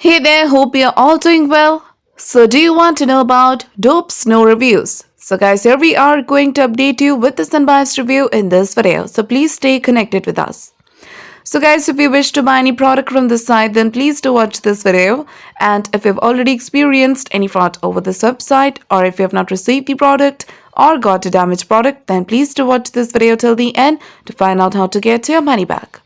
Hey there, hope you're all doing well. So, do you want to know about dope snow reviews? So, guys, here we are going to update you with this unbiased review in this video. So, please stay connected with us. So, guys, if you wish to buy any product from this site, then please do watch this video. And if you've already experienced any fraud over this website, or if you have not received the product or got a damaged product, then please do watch this video till the end to find out how to get your money back.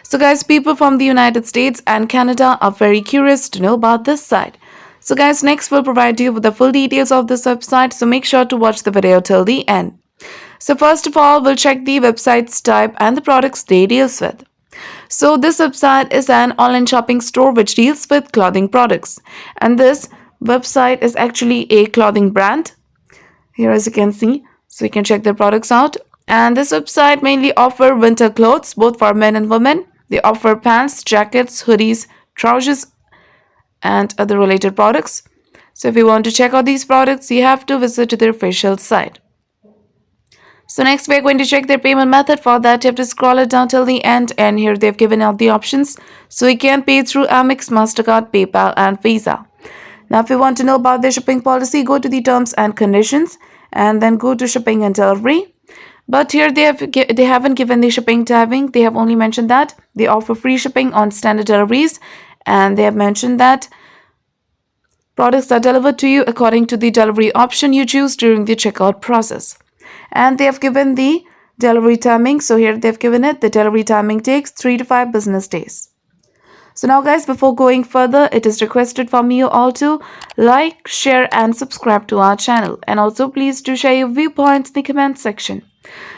So, guys, people from the United States and Canada are very curious to know about this site. So, guys, next we'll provide you with the full details of this website, so make sure to watch the video till the end. So, first of all, we'll check the website's type and the products they deals with. So, this website is an online shopping store which deals with clothing products, and this website is actually a clothing brand. Here, as you can see, so you can check their products out. And this website mainly offer winter clothes both for men and women. They offer pants, jackets, hoodies, trousers, and other related products. So if you want to check out these products, you have to visit their official site. So next we're going to check their payment method. For that, you have to scroll it down till the end, and here they've given out the options. So you can pay through Amex, MasterCard, PayPal, and Visa. Now, if you want to know about their shipping policy, go to the terms and conditions and then go to shipping and delivery. But here they haven't given the shipping timing. They have only mentioned that they offer free shipping on standard deliveries, and they have mentioned that products are delivered to you according to the delivery option you choose during the checkout process. And they have given the delivery timing. So here they've given it the delivery timing takes 3 to 5 business days. So now, guys, before going further, it is requested from you all to like, share, and subscribe to our channel. And also, please do share your viewpoints in the comment section.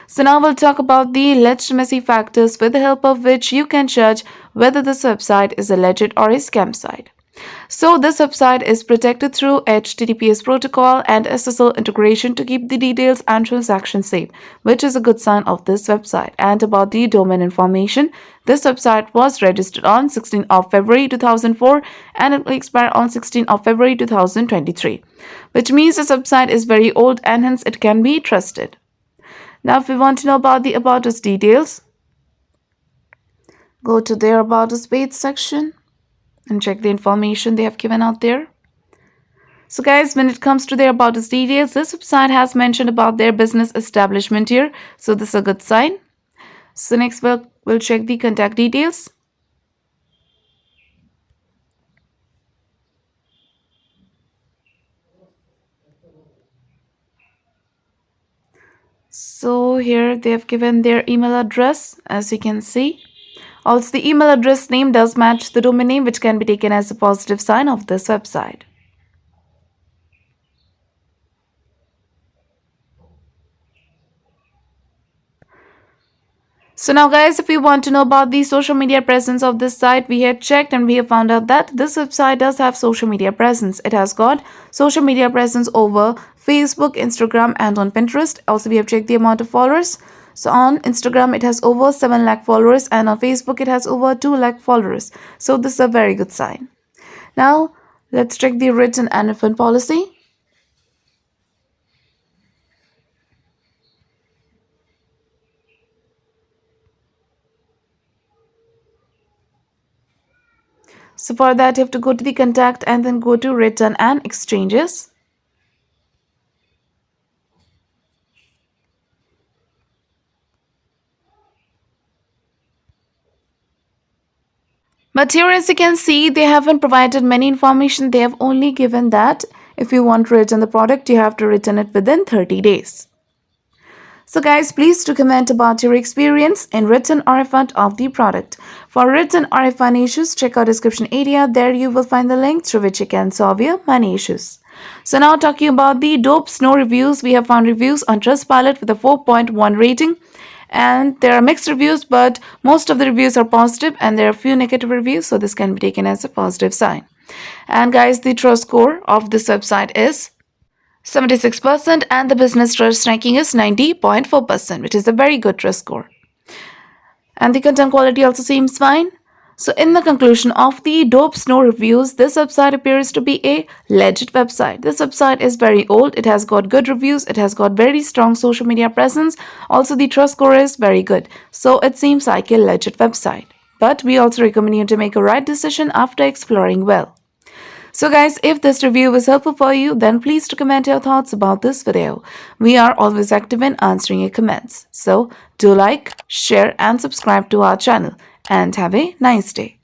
So now we'll talk about the legitimacy factors with the help of which you can judge whether this website is a legit or a scam site. So this website is protected through HTTPS protocol and SSL integration to keep the details and transactions safe, which is a good sign of this website. And about the domain information, this website was registered on 16th of February 2004 and it will expire on 16th of February 2023, which means this website is very old and hence it can be trusted. Now, if we want to know about the About Us details, go to their About Us page section and check the information they have given out there. So, guys, when it comes to their About Us details, this website has mentioned about their business establishment here. So, this is a good sign. So, next we'll check the contact details. So, here they have given their email address, as you can see. Also, the email address name does match the domain name, which can be taken as a positive sign of this website. So now, guys, if you want to know about the social media presence of this site, we have checked and we have found out that this website does have social media presence. It has got social media presence over Facebook, Instagram, and on Pinterest. Also, we have checked the amount of followers. So on Instagram, it has over 7 lakh followers, and on Facebook, it has over 2 lakh followers. So this is a very good sign. Now, let's check the written and refund policy. So for that, you have to go to the contact and then go to return and exchanges. But here, as you can see, they haven't provided many information. They have only given that if you want to return the product, you have to return it within 30 days. So, guys, please do comment about your experience in return or refund of the product. For return or refund issues, check our description area. There you will find the link through which you can solve your money issues. So now, talking about the dope snow reviews, we have found reviews on Trustpilot with a 4.1 rating. And there are mixed reviews, but most of the reviews are positive and there are few negative reviews, so this can be taken as a positive sign. And guys, the trust score of this website is 76% and the business trust ranking is 90.4%, which is a very good trust score. And the content quality also seems fine. So in the conclusion of the dope snow reviews, this website appears to be a legit website. This website is very old. It has got good reviews. It has got very strong social media presence. Also, the trust score is very good. So it seems like a legit website. but we also recommend you to make a right decision after exploring well. So, guys, if this review was helpful for you, then please do comment your thoughts about this video. We are always active in answering your comments. So, do like, share, and subscribe to our channel. And have a nice day.